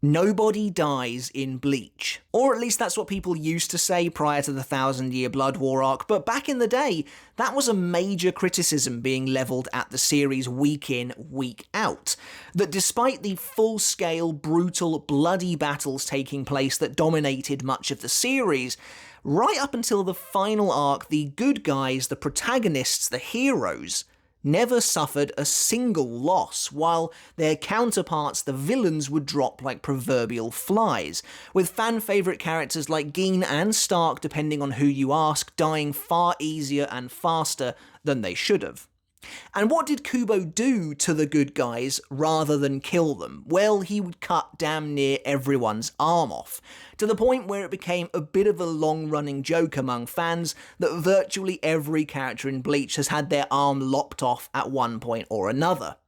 Nobody dies in Bleach. Or at least that's what people used to say prior to the 1,000-Year Blood War arc, but back in the day, that was a major criticism being levelled at the series week in, week out. That despite the full-scale, brutal, bloody battles taking place that dominated much of the series, right up until the final arc, the good guys, the protagonists, the heroes, never suffered a single loss, while their counterparts, the villains, would drop like proverbial flies, with fan-favourite characters like Gin and Stark, depending on who you ask, dying far easier and faster than they should have. And what did Kubo do to the good guys rather than kill them? Well, he would cut damn near everyone's arm off, to the point where it became a bit of a long-running joke among fans that virtually every character in Bleach has had their arm lopped off at one point or another.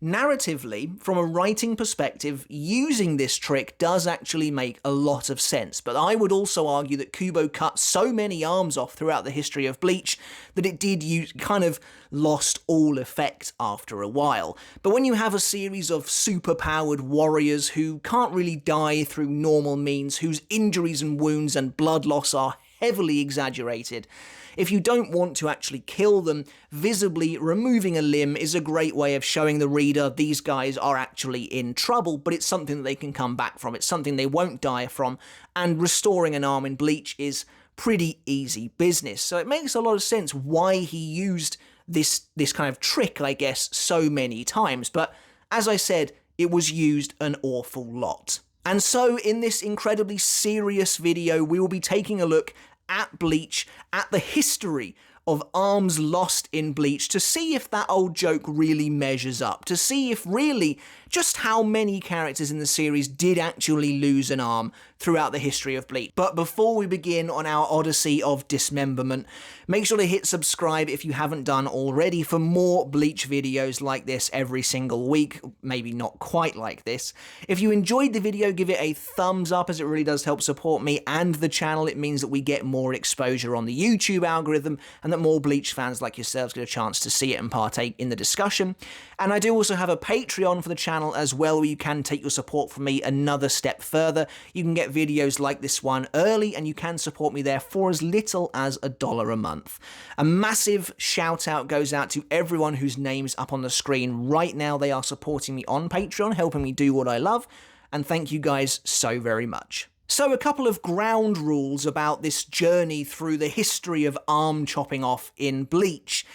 Narratively, from a writing perspective, using this trick does actually make a lot of sense, but I would also argue that Kubo cut so many arms off throughout the history of Bleach that it kind of lost all effect after a while. But when you have a series of super-powered warriors who can't really die through normal means, whose injuries and wounds and blood loss are heavily exaggerated, if you don't want to actually kill them, visibly removing a limb is a great way of showing the reader these guys are actually in trouble, but it's something that they can come back from, it's something they won't die from, and restoring an arm in Bleach is pretty easy business. So it makes a lot of sense why he used this kind of trick, I guess, so many times, but as I said, it was used an awful lot. And so in this incredibly serious video, we will be taking a look at Bleach, at the history of arms lost in Bleach, to see if that old joke really measures up, to see if really just how many characters in the series did actually lose an arm throughout the history of Bleach. But before we begin on our odyssey of dismemberment, make sure to hit subscribe if you haven't done already for more Bleach videos like this every single week, maybe not quite like this. If you enjoyed the video, give it a thumbs up, as it really does help support me and the channel. It means that we get more exposure on the YouTube algorithm and that more Bleach fans like yourselves get a chance to see it and partake in the discussion. And I do also have a Patreon for the channel as well, where you can take your support from me another step further. You can get videos like this one early, and you can support me there for as little as $1 a month. A massive shout out goes out to everyone whose name's up on the screen right now. They are supporting me on Patreon, helping me do what I love, and thank you guys so very much. So a couple of ground rules about this journey through the history of arm chopping off in Bleach.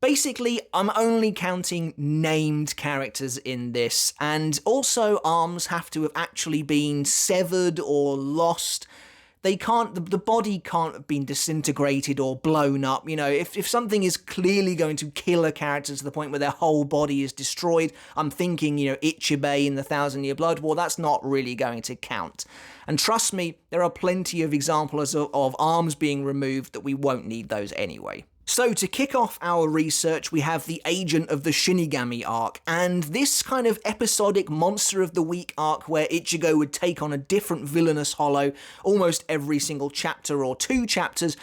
Basically, I'm only counting named characters in this, and also arms have to have actually been severed or lost. They can't, the body can't have been disintegrated or blown up. You know, if something is clearly going to kill a character to the point where their whole body is destroyed, I'm thinking, you know, Ichibei in the 1,000-Year Blood War, that's not really going to count. And trust me, there are plenty of examples of arms being removed that we won't need those anyway. So to kick off our research, we have the Agent of the Shinigami Arc, and this kind of episodic Monster of the Week arc where Ichigo would take on a different villainous hollow almost every single chapter or 2 chapters,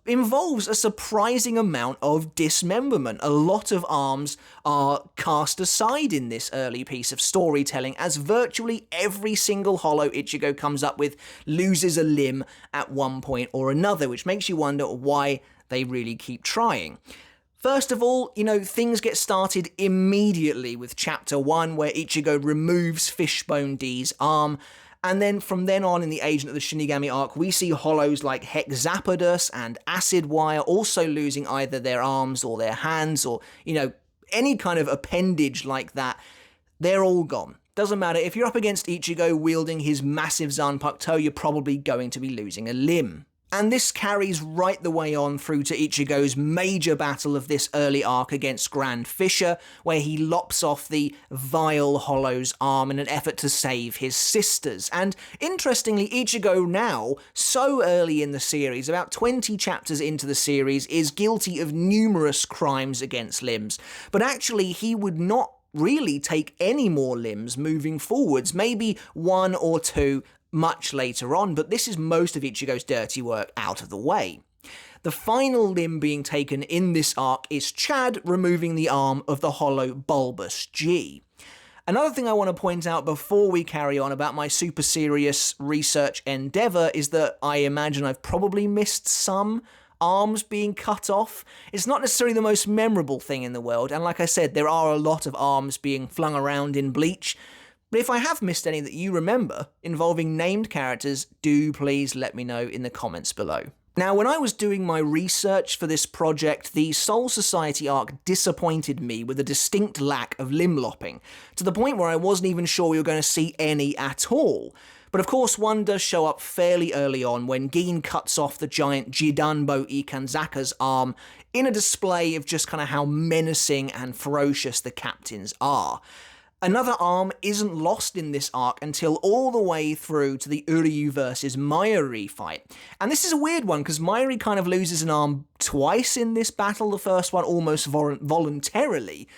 involves a surprising amount of dismemberment. A lot of arms are cast aside in this early piece of storytelling, as virtually every single hollow Ichigo comes up with loses a limb at one point or another, which makes you wonder why they really keep trying. First of all, you know, things get started immediately with Chapter 1, where Ichigo removes Fishbone D's arm, and then from then on in the Agent of the Shinigami arc, we see hollows like Hexapodus and Acid Wire also losing either their arms or their hands, or, you know, any kind of appendage like that. They're all gone. Doesn't matter, if you're up against Ichigo wielding his massive Zanpakuto, you're probably going to be losing a limb. And this carries right the way on through to Ichigo's major battle of this early arc against Grand Fisher, where he lops off the vile Hollow's arm in an effort to save his sisters. And interestingly, Ichigo now, so early in the series, about 20 chapters into the series, is guilty of numerous crimes against limbs. But actually, he would not really take any more limbs moving forwards, maybe 1 or 2 much later on, but this is most of Ichigo's dirty work out of the way. The final limb being taken in this arc is Chad removing the arm of the hollow Bulbous G. Another thing I want to point out before we carry on about my super serious research endeavour is that I imagine I've probably missed some arms being cut off. It's not necessarily the most memorable thing in the world, and like I said, there are a lot of arms being flung around in Bleach. But if I have missed any that you remember involving named characters, do please let me know in the comments below. Now, when I was doing my research for this project, the Soul Society arc disappointed me with a distinct lack of limb lopping, to the point where I wasn't even sure we were going to see any at all. But of course, one does show up fairly early on when Gin cuts off the giant Jidanbo Ikanzaka's arm in a display of just kind of how menacing and ferocious the captains are. Another arm isn't lost in this arc until all the way through to the Uryu versus Mayuri fight. And this is a weird one, because Mayuri kind of loses an arm twice in this battle, the first one almost voluntarily,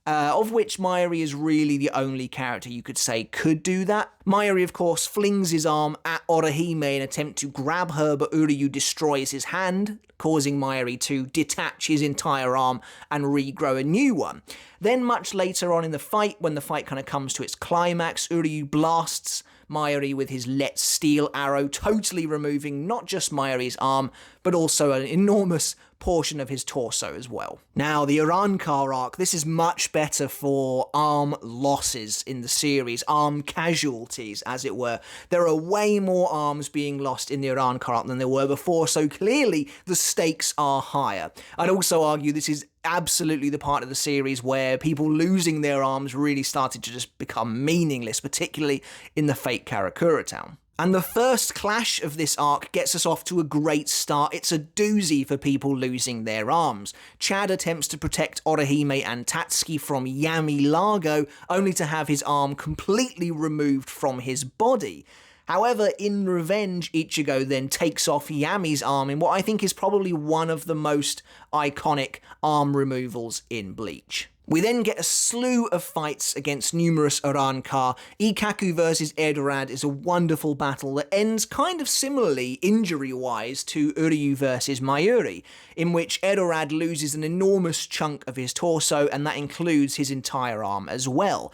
of which Mayuri is really the only character you could say could do that. Mayuri, of course, flings his arm at Orihime in an attempt to grab her, but Uryu destroys his hand, causing Mayuri to detach his entire arm and regrow a new one. Then much later on in the fight, when the fight kind of comes to its climax, Uryu blasts Mayuri with his Let Steel arrow, totally removing not just Mayuri's arm, but also an enormous portion of his torso as well. Now, the Arrancar arc, this is much better for arm losses in the series, arm casualties, as it were. There are way more arms being lost in the Arrancar arc than there were before, so clearly the stakes are higher. I'd also argue this is absolutely the part of the series where people losing their arms really started to just become meaningless, particularly in the fake Karakura town. And the first clash of this arc gets us off to a great start. It's a doozy for people losing their arms. Chad attempts to protect Orihime and Tatsuki from Yami Largo, only to have his arm completely removed from his body. However, in revenge, Ichigo then takes off Yami's arm in what I think is probably one of the most iconic arm removals in Bleach. We then get a slew of fights against numerous Arrancar. Ikkaku versus Edorad is a wonderful battle that ends kind of similarly, injury-wise, to Uryu versus Mayuri, in which Edorad loses an enormous chunk of his torso, and that includes his entire arm as well.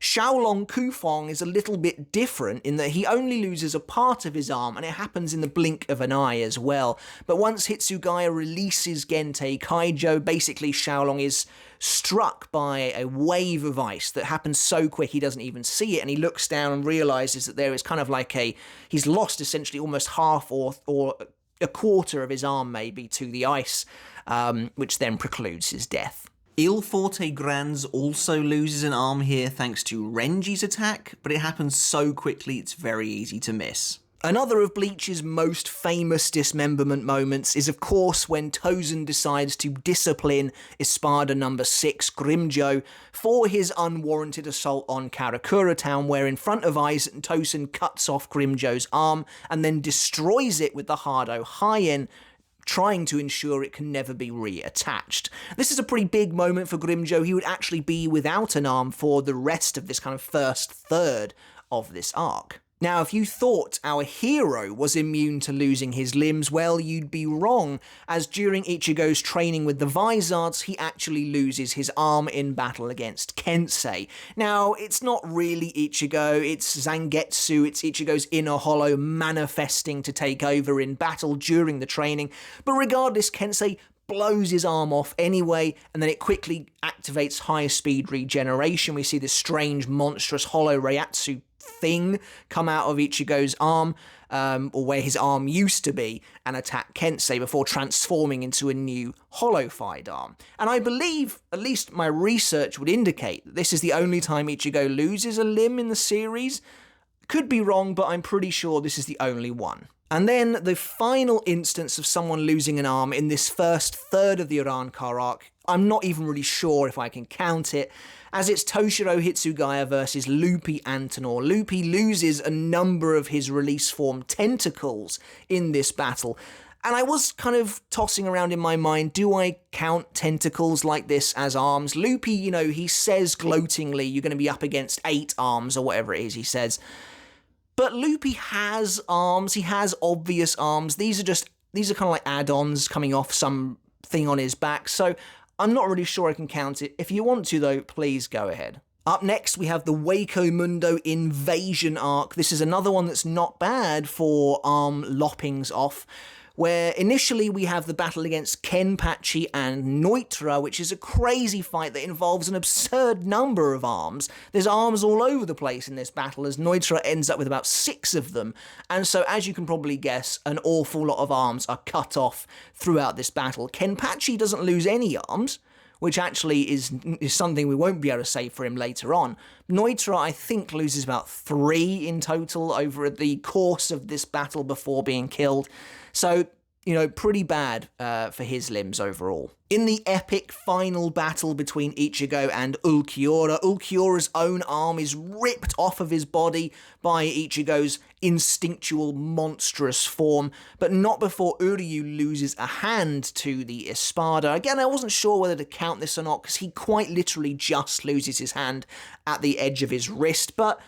Xiaolong Kufong is a little bit different in that he only loses a part of his arm, and it happens in the blink of an eye as well. But once Hitsugaya releases Gentei Kaijo, basically Xiaolong is struck by a wave of ice that happens so quick he doesn't even see it, and he looks down and realizes that there is kind of like he's lost essentially almost half or a quarter of his arm maybe to the ice, which then precludes his death. Il Forte Granz also loses an arm here thanks to Renji's attack, but it happens so quickly it's very easy to miss. Another of Bleach's most famous dismemberment moments is of course when Tozen decides to discipline Espada No. 6 Grimmjow for his unwarranted assault on Karakura Town, where in front of eyes Tozen cuts off Grimmjow's arm and then destroys it with the Hardo Hien, trying to ensure it can never be reattached. This is a pretty big moment for Grimmjow. He would actually be without an arm for the rest of this kind of first third of this arc. Now, if you thought our hero was immune to losing his limbs, well, you'd be wrong, as during Ichigo's training with the Vizards, he actually loses his arm in battle against Kensei. Now, it's not really Ichigo, it's Zangetsu, it's Ichigo's inner hollow manifesting to take over in battle during the training, but regardless, Kensei blows his arm off anyway, and then it quickly activates high-speed regeneration. We see this strange, monstrous hollow Reiatsu thing come out of Ichigo's arm, or where his arm used to be, and attack Kensei before transforming into a new hollow-fied arm. And I believe, at least my research would indicate, that this is the only time Ichigo loses a limb in the series. Could be wrong, but I'm pretty sure this is the only one. And then the final instance of someone losing an arm in this first third of the Arrancar arc, I'm not even really sure if I can count it, as it's Toshiro Hitsugaya versus Lupi Antenor. Lupi loses a number of his release form tentacles in this battle, and I was kind of tossing around in my mind, do I count tentacles like this as arms? Lupi, you know, he says gloatingly, you're going to be up against 8 arms, or whatever it is he says. But Lupi has arms, he has obvious arms. These are kind of like add-ons coming off something on his back, so I'm not really sure I can count it. If you want to, though, please go ahead. Up next, we have the Hueco Mundo Invasion Arc. This is another one that's not bad for arm loppings off, where initially we have the battle against Kenpachi and Neutra, which is a crazy fight that involves an absurd number of arms. There's arms all over the place in this battle, as Neutra ends up with about 6 of them, and so as you can probably guess, an awful lot of arms are cut off throughout this battle. Kenpachi doesn't lose any arms, which actually is something we won't be able to say for him later on. Neutra, I think, loses about 3 in total over the course of this battle before being killed. So, you know, pretty bad for his limbs overall. In the epic final battle between Ichigo and Ulquiorra, Ulquiorra's own arm is ripped off of his body by Ichigo's instinctual monstrous form, but not before Uryu loses a hand to the Espada. Again, I wasn't sure whether to count this or not, because he quite literally just loses his hand at the edge of his wrist, but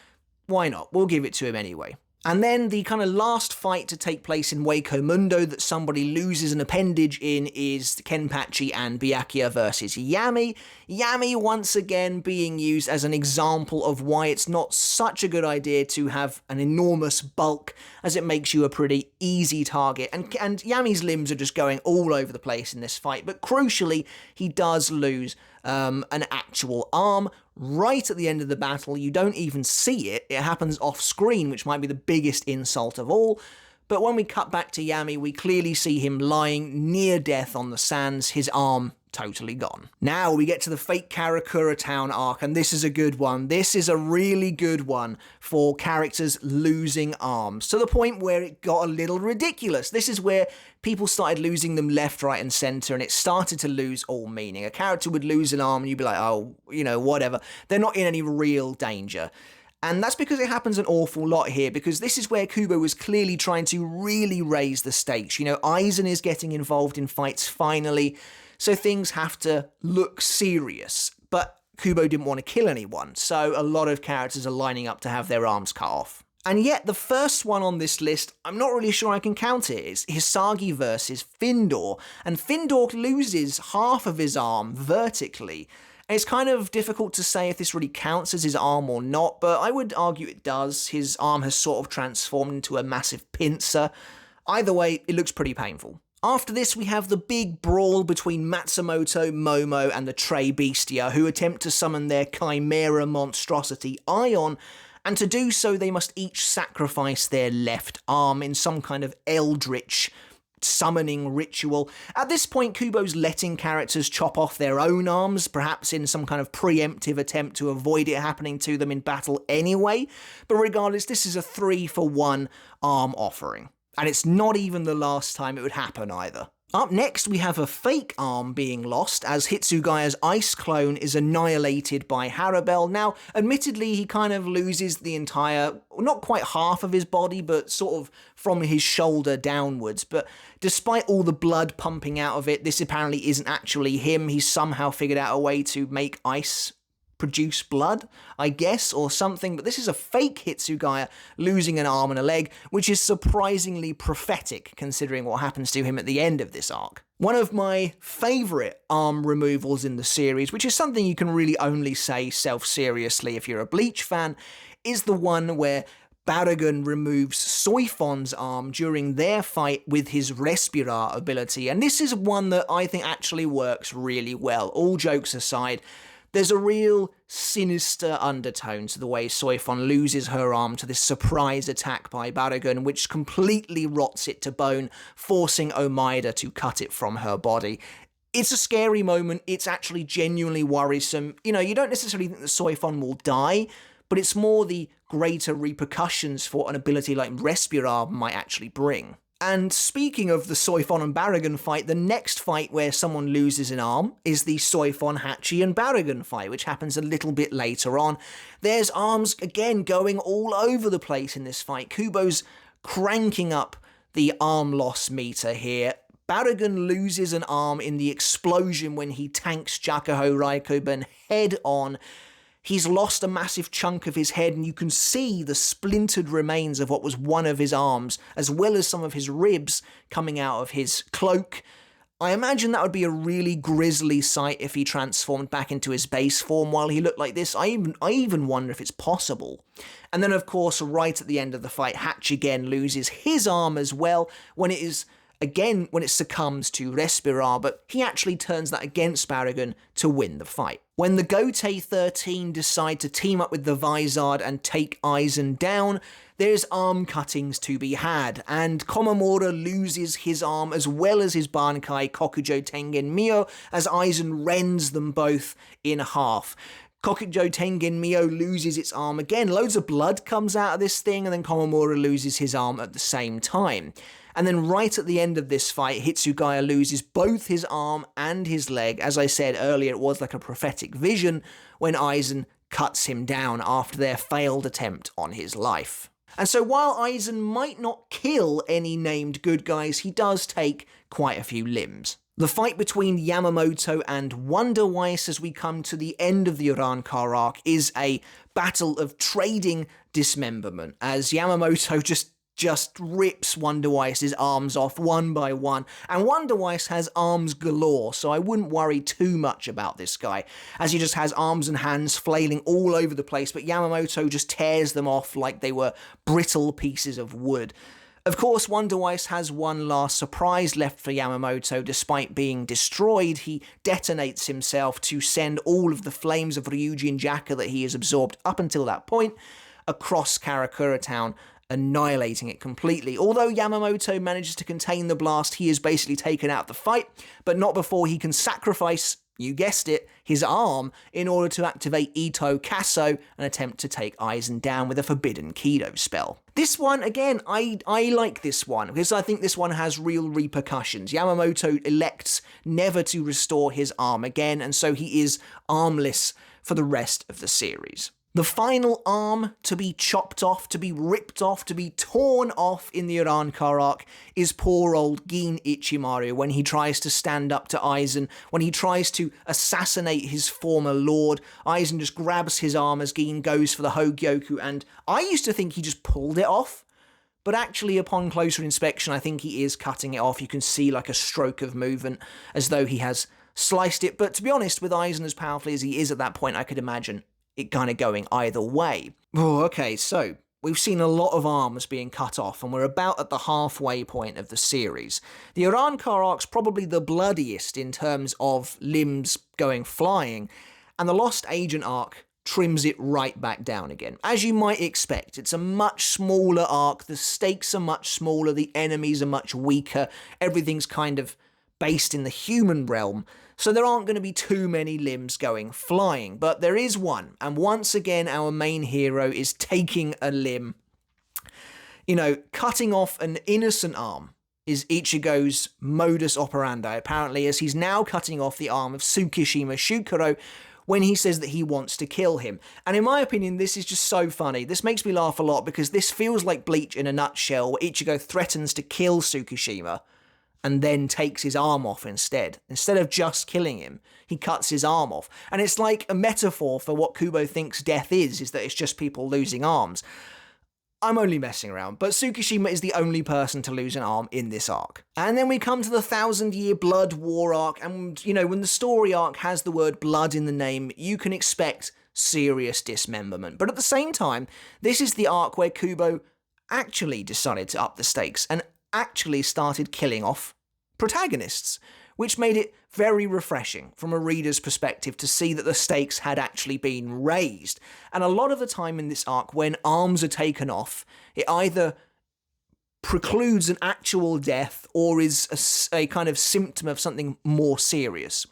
why not? We'll give it to him anyway. And then the kind of last fight to take place in Hueco Mundo that somebody loses an appendage in is Kenpachi and Byakuya versus Yami. Yami once again being used as an example of why it's not such a good idea to have an enormous bulk, as it makes you a pretty easy target. And Yami's limbs are just going all over the place in this fight, but crucially, he does lose an actual arm right at the end of the battle. You don't even see it. It happens off screen, which might be the biggest insult of all. But when we cut back to Yami, we clearly see him lying near death on the sands, his arm totally gone. Now we get to the fake Karakura town arc, and this is a good one. This is a really good one for characters losing arms, to the point where it got a little ridiculous. This is where people started losing them left, right, and center, and it started to lose all meaning. A character would lose an arm, and you'd be like, oh, you know, whatever. They're not in any real danger. And that's because it happens an awful lot here, because this is where Kubo was clearly trying to really raise the stakes. You know, Aizen is getting involved in fights finally, so things have to look serious. But Kubo didn't want to kill anyone, so a lot of characters are lining up to have their arms cut off. And yet, the first one on this list, I'm not really sure I can count it. It's Hisagi versus Findor, and Findor loses half of his arm vertically. And it's kind of difficult to say if this really counts as his arm or not, but I would argue it does. His arm has sort of transformed into a massive pincer. Either way, it looks pretty painful. After this, we have the big brawl between Matsumoto, Momo, and the Trey Bestia, who attempt to summon their chimera monstrosity Ion, and to do so they must each sacrifice their left arm in some kind of eldritch summoning ritual. At this point, Kubo's letting characters chop off their own arms, perhaps in some kind of preemptive attempt to avoid it happening to them in battle anyway, but regardless, this is a 3-for-1 arm offering. And it's not even the last time it would happen either. Up next, we have a fake arm being lost, as Hitsugaya's ice clone is annihilated by Harabel. Now, admittedly, he kind of loses the entire, not quite half of his body, but sort of from his shoulder downwards. But despite all the blood pumping out of it, this apparently isn't actually him. He's somehow figured out a way to make ice produce blood, I guess, or something, but this is a fake Hitsugaya losing an arm and a leg, which is surprisingly prophetic considering what happens to him at the end of this arc. One of my favourite arm removals in the series, which is something you can really only say self-seriously if you're a Bleach fan, is the one where Baragon removes Soifon's arm during their fight with his Respirar ability, and this is one that I think actually works really well. All jokes aside, there's a real sinister undertone to the way Soifon loses her arm to this surprise attack by Baragon, which completely rots it to bone, forcing Omaida to cut it from her body. It's a scary moment. It's actually genuinely worrisome. You know, you don't necessarily think that Soifon will die, but it's more the greater repercussions for an ability like Respirar might actually bring. And speaking of the Soifon and Baragon fight, the next fight where someone loses an arm is the Soifon, Hachi and Baragon fight, which happens a little bit later on. There's arms, again, going all over the place in this fight. Kubo's cranking up the arm loss meter here. Baragon loses an arm in the explosion when he tanks Jakuho Raikoben head on. He's lost a massive chunk of his head, and you can see the splintered remains of what was one of his arms, as well as some of his ribs coming out of his cloak. I imagine that would be a really grisly sight if he transformed back into his base form while he looked like this. I even wonder if it's possible. And then, of course, right at the end of the fight, Hatch again loses his arm as well when it succumbs to Respirar, but he actually turns that against Baragon to win the fight. When the Gotei 13 decide to team up with the Vizard and take Aizen down, there's arm cuttings to be had, and Komamura loses his arm as well as his Bankai Kokujo Tengen Mio as Aizen rends them both in half. Kokujo Tengen Mio loses its arm again, loads of blood comes out of this thing, and then Komamura loses his arm at the same time. And then right at the end of this fight, Hitsugaya loses both his arm and his leg. As I said earlier, it was like a prophetic vision when Aizen cuts him down after their failed attempt on his life. And so while Aizen might not kill any named good guys, he does take quite a few limbs. The fight between Yamamoto and Wonder Weiss as we come to the end of the Arrancar arc is a battle of trading dismemberment, as Yamamoto just rips Wonder Weiss's arms off one by one, and Wonder Weiss has arms galore, so I wouldn't worry too much about this guy, as he just has arms and hands flailing all over the place, but Yamamoto just tears them off like they were brittle pieces of wood. Of course, Wonder Weiss has one last surprise left for Yamamoto. Despite being destroyed, he detonates himself to send all of the flames of Ryujin Jaka that he has absorbed up until that point across Karakura town, annihilating it completely. Although Yamamoto manages to contain the blast, he is basically taken out of the fight, but not before he can sacrifice, you guessed it, his arm in order to activate Ito Kaso and attempt to take Aizen down with a forbidden Kido spell. This one, again, I like this one because I think this one has real repercussions. Yamamoto elects never to restore his arm again, and so he is armless for the rest of the series. The final arm to be chopped off, to be ripped off, to be torn off in the Arrancar arc is poor old Gin Ichimaru when he tries to stand up to Aizen, when he tries to assassinate his former lord. Aizen just grabs his arm as Gin goes for the Hogyoku, and I used to think he just pulled it off, but actually upon closer inspection I think he is cutting it off. You can see like a stroke of movement as though he has sliced it, but to be honest, with Aizen as powerfully as he is at that point, I could imagine it kind of going either way. Oh, okay, so we've seen a lot of arms being cut off, and we're about at the halfway point of the series. The Arrancar arc's probably the bloodiest in terms of limbs going flying, and the Lost Agent arc trims it right back down again. As you might expect, it's a much smaller arc, the stakes are much smaller, the enemies are much weaker, everything's kind of based in the human realm, so there aren't going to be too many limbs going flying, but there is one, and once again our main hero is taking a limb. You know, cutting off an innocent arm is Ichigo's modus operandi, apparently, as he's now cutting off the arm of Tsukishima Shukuro when he says that he wants to kill him. And in my opinion, this is just so funny. This makes me laugh a lot because this feels like Bleach in a nutshell, where Ichigo threatens to kill Tsukishima and then takes his arm off instead. Instead of just killing him, he cuts his arm off. And it's like a metaphor for what Kubo thinks death is that it's just people losing arms. I'm only messing around, but Tsukishima is the only person to lose an arm in this arc. And then we come to the 1,000-year Blood War arc, and, you know, when the story arc has the word blood in the name, you can expect serious dismemberment. But at the same time, this is the arc where Kubo actually decided to up the stakes and actually started killing off protagonists, which made it very refreshing from a reader's perspective to see that the stakes had actually been raised. And a lot of the time in this arc, when arms are taken off, it either precludes an actual death or is a kind of symptom of something more serious.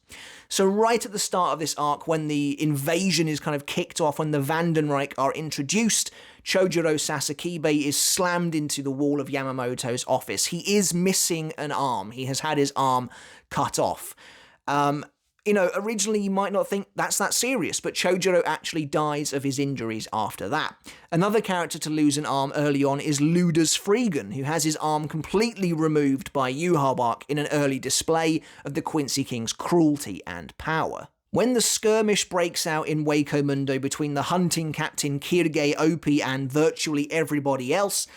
So right at the start of this arc, when the invasion is kind of kicked off, when the Vandenreich are introduced, Chojuro Sasakibe is slammed into the wall of Yamamoto's office. He is missing an arm. He has had his arm cut off. You know, originally you might not think that's that serious, but Chojuro actually dies of his injuries after that. Another character to lose an arm early on is Ludus Freegan, who has his arm completely removed by Yhwach in an early display of the Quincy King's cruelty and power. When the skirmish breaks out in Hueco Mundo between the hunting captain Kirge Opie and virtually everybody else,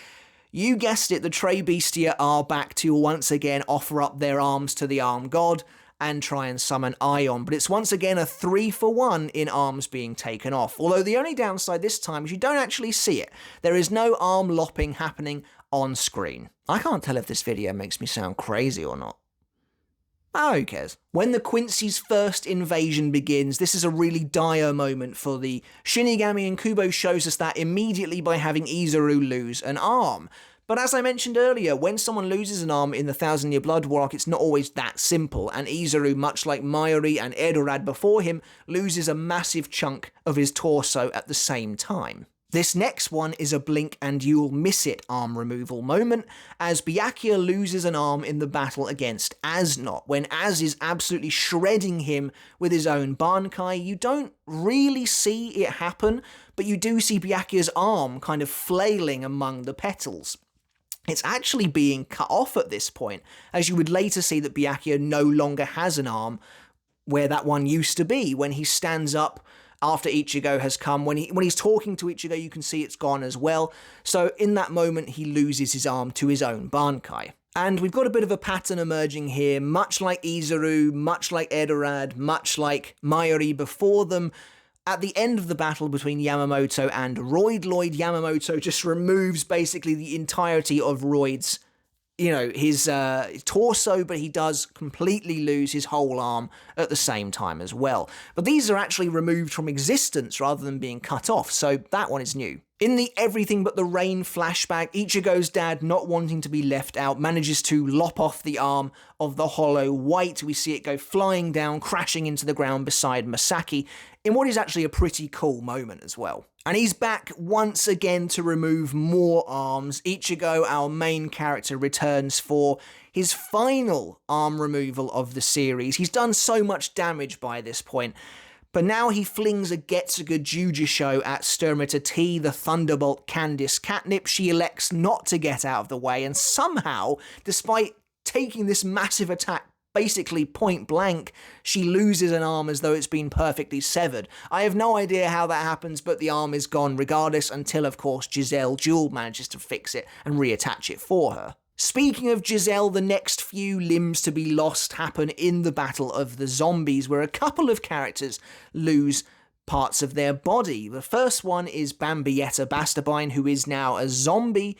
You guessed it, the Trebestia are back to once again offer up their arms to the arm god and try and summon Ion, but it's once again a 3-for-1 in arms being taken off, although the only downside this time is you don't actually see it. There is no arm lopping happening on screen. I can't tell if this video makes me sound crazy or not. Oh, who cares? When the Quincy's first invasion begins, this is a really dire moment for the Shinigami, and Kubo shows us that immediately by having Izuru lose an arm. But as I mentioned earlier, when someone loses an arm in the 1000 Year Blood War arc, it's not always that simple, and Izuru, much like Mayuri and Edorad before him, loses a massive chunk of his torso at the same time. This next one is a blink and you'll miss it arm removal moment, as Byakuya loses an arm in the battle against Asnot. When Az is absolutely shredding him with his own Bankai, you don't really see it happen, but you do see Byakuya's arm kind of flailing among the petals. It's actually being cut off at this point, as you would later see that Byakuya no longer has an arm where that one used to be. When he stands up after Ichigo has come, when he's talking to Ichigo, you can see it's gone as well. So in that moment, he loses his arm to his own Bankai. And we've got a bit of a pattern emerging here, much like Izuru, much like Edorad, much like Mayuri before them. At the end of the battle between Yamamoto and Roid, Yamamoto just removes basically the entirety of Roid's, his torso, but he does completely lose his whole arm at the same time as well. But these are actually removed from existence rather than being cut off, so that one is new. In the Everything But the Rain flashback, Ichigo's dad, not wanting to be left out, manages to lop off the arm of the Hollow White. We see it go flying down, crashing into the ground beside Masaki, in what is actually a pretty cool moment as well. And he's back once again to remove more arms. Ichigo, our main character, returns for his final arm removal of the series. He's done so much damage by this point, but now he flings a Getsuga Jujisho at Sturmita T, the Thunderbolt Candice Catnip. She elects not to get out of the way, and somehow, despite taking this massive attack basically point blank, she loses an arm as though it's been perfectly severed. I have no idea how that happens, but the arm is gone regardless, until of course Giselle Jewel manages to fix it and reattach it for her. Speaking of Giselle, the next few limbs to be lost happen in the Battle of the Zombies, where a couple of characters lose parts of their body. The first one is Bambietta Bastabine, who is now a zombie,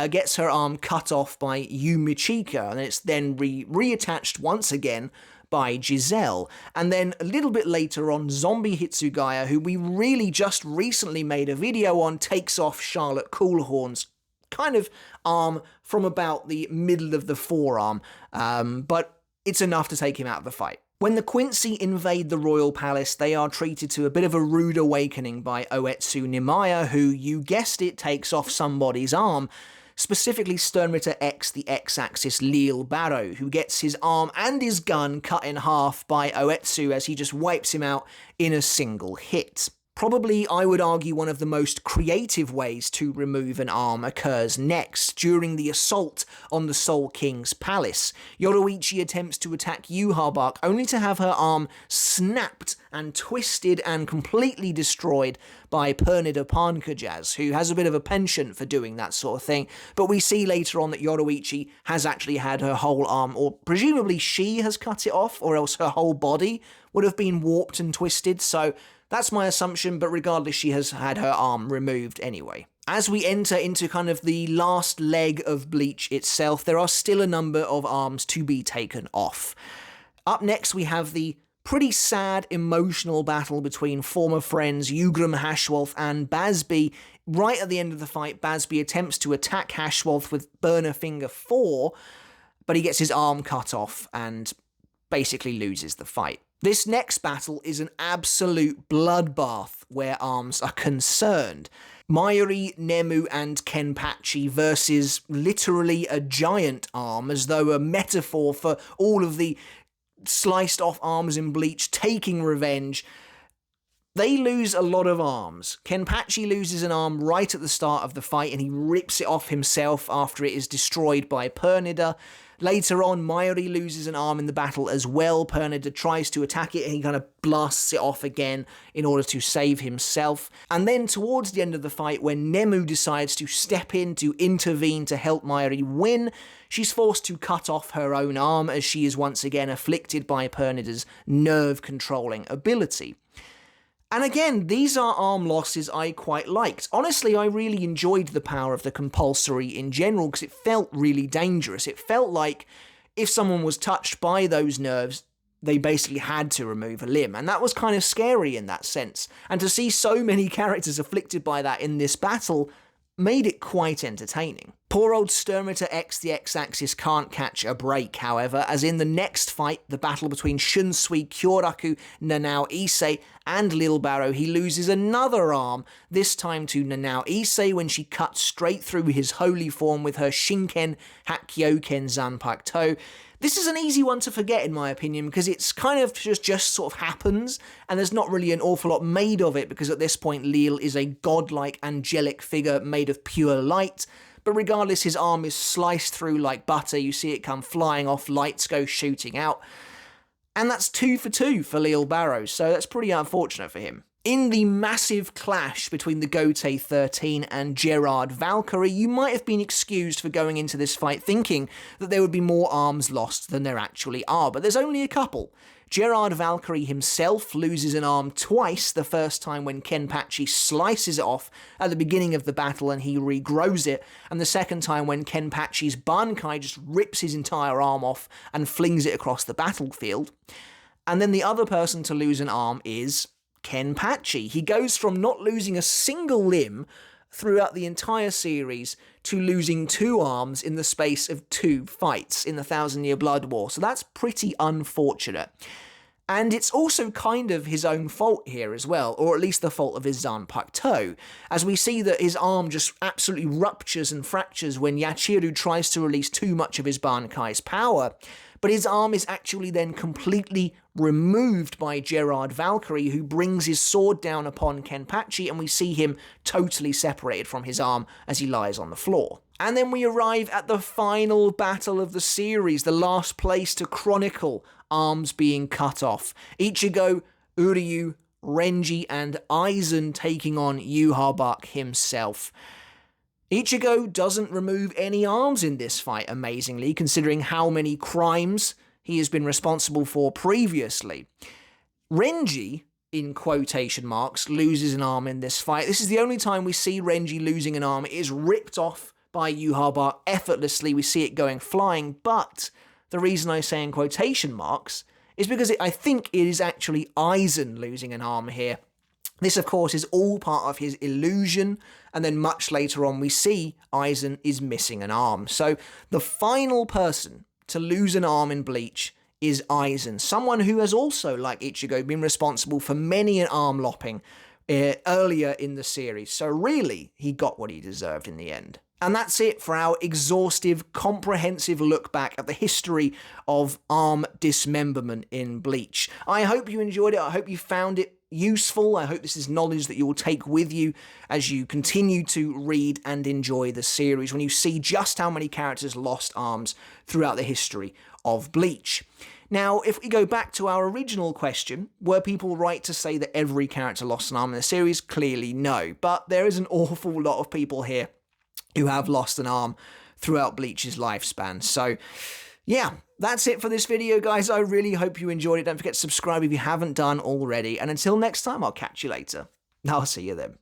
gets her arm cut off by Yumichika, and it's then reattached once again by Giselle. And then a little bit later on, Zombie Hitsugaya, who we really just recently made a video on, takes off Charlotte Coolhorn's kind of arm from about the middle of the forearm, but it's enough to take him out of the fight. When the Quincy invade the royal palace, they are treated to a bit of a rude awakening by Oetsu Nimaya, who, you guessed it, takes off somebody's arm, specifically Sternritter X, the X-Axis Leal Barrow, who gets his arm and his gun cut in half by Oetsu as he just wipes him out in a single hit. Probably, I would argue, one of the most creative ways to remove an arm occurs next, during the assault on the Soul King's palace. Yoruichi attempts to attack Yhwach, only to have her arm snapped and twisted and completely destroyed by Pernida Pankajaz, who has a bit of a penchant for doing that sort of thing, but we see later on that Yoruichi has actually had her whole arm, or presumably she has cut it off, or else her whole body would have been warped and twisted, so that's my assumption, but regardless, she has had her arm removed anyway. As we enter into kind of the last leg of Bleach itself, there are still a number of arms to be taken off. Up next, we have the pretty sad, emotional battle between former friends Ugram Hashwolf and Basby. Right at the end of the fight, Basby attempts to attack Hashwolf with Burner Finger 4, but he gets his arm cut off and basically loses the fight. This next battle is an absolute bloodbath where arms are concerned. Mayuri, Nemu, and Kenpachi versus literally a giant arm, as though a metaphor for all of the sliced off arms in Bleach taking revenge. They lose a lot of arms. Kenpachi loses an arm right at the start of the fight and he rips it off himself after it is destroyed by Pernida. Later on, Mayuri loses an arm in the battle as well. Pernida tries to attack it and he kind of blasts it off again in order to save himself. And then towards the end of the fight, when Nemu decides to step in to intervene to help Mayuri win, she's forced to cut off her own arm as she is once again afflicted by Pernida's nerve-controlling ability. And again, these are arm losses I quite liked. Honestly, I really enjoyed the power of the compulsory in general because it felt really dangerous. It felt like if someone was touched by those nerves, they basically had to remove a limb. And that was kind of scary in that sense. And to see so many characters afflicted by that in this battle made it quite entertaining. Poor old Sturmiter X the X-Axis can't catch a break, however, as in the next fight, the battle between Shunsui Kyoraku Nanao Issei and Lil Barrow, he loses another arm, this time to Nanao Issei when she cuts straight through his holy form with her Shinken Hakkyoken Zanpakuto. This is an easy one to forget in my opinion because it's kind of just sort of happens and there's not really an awful lot made of it because at this point Lil is a godlike angelic figure made of pure light. But regardless, his arm is sliced through like butter, you see it come flying off, lights go shooting out. And that's 2 for 2 for Lil Barrow, so that's pretty unfortunate for him. In the massive clash between the Gotei 13 and Gerard Valkyrie, you might have been excused for going into this fight thinking that there would be more arms lost than there actually are, but there's only a couple. Gerard Valkyrie himself loses an arm twice, the first time when Kenpachi slices it off at the beginning of the battle and he regrows it, and the second time when Kenpachi's Bankai just rips his entire arm off and flings it across the battlefield. And then the other person to lose an arm is Kenpachi. He goes from not losing a single limb throughout the entire series to losing 2 arms in the space of 2 fights in the 1,000-Year Blood War, so that's pretty unfortunate. And it's also kind of his own fault here as well, or at least the fault of his Zanpakuto, as we see that his arm just absolutely ruptures and fractures when Yachiru tries to release too much of his Bankai's power, but his arm is actually then completely removed by Gerard Valkyrie, who brings his sword down upon Kenpachi, and we see him totally separated from his arm as he lies on the floor. And then we arrive at the final battle of the series, the last place to chronicle arms being cut off. Ichigo, Uryu, Renji, and Aizen taking on Yhwach himself. Ichigo doesn't remove any arms in this fight, amazingly, considering how many crimes he has been responsible for previously. Renji, in quotation marks, loses an arm in this fight. This is the only time we see Renji losing an arm. It is ripped off by Yhwach effortlessly. We see it going flying, but the reason I say in quotation marks is because I think it is actually Aizen losing an arm here. This, of course, is all part of his illusion, and then much later on we see Aizen is missing an arm. So the final person to lose an arm in Bleach is Aizen, someone who has also, like Ichigo, been responsible for many an arm lopping earlier in the series. So really, he got what he deserved in the end. And that's it for our exhaustive, comprehensive look back at the history of arm dismemberment in Bleach. I hope you enjoyed it. I hope you found it useful. I hope this is knowledge that you will take with you as you continue to read and enjoy the series, when you see just how many characters lost arms throughout the history of Bleach. Now, if we go back to our original question, were people right to say that every character lost an arm in the series? Clearly no, but there is an awful lot of people here who have lost an arm throughout Bleach's lifespan. So, yeah, that's it for this video, guys. I really hope you enjoyed it. Don't forget to subscribe if you haven't done already. And until next time, I'll catch you later. I'll see you then.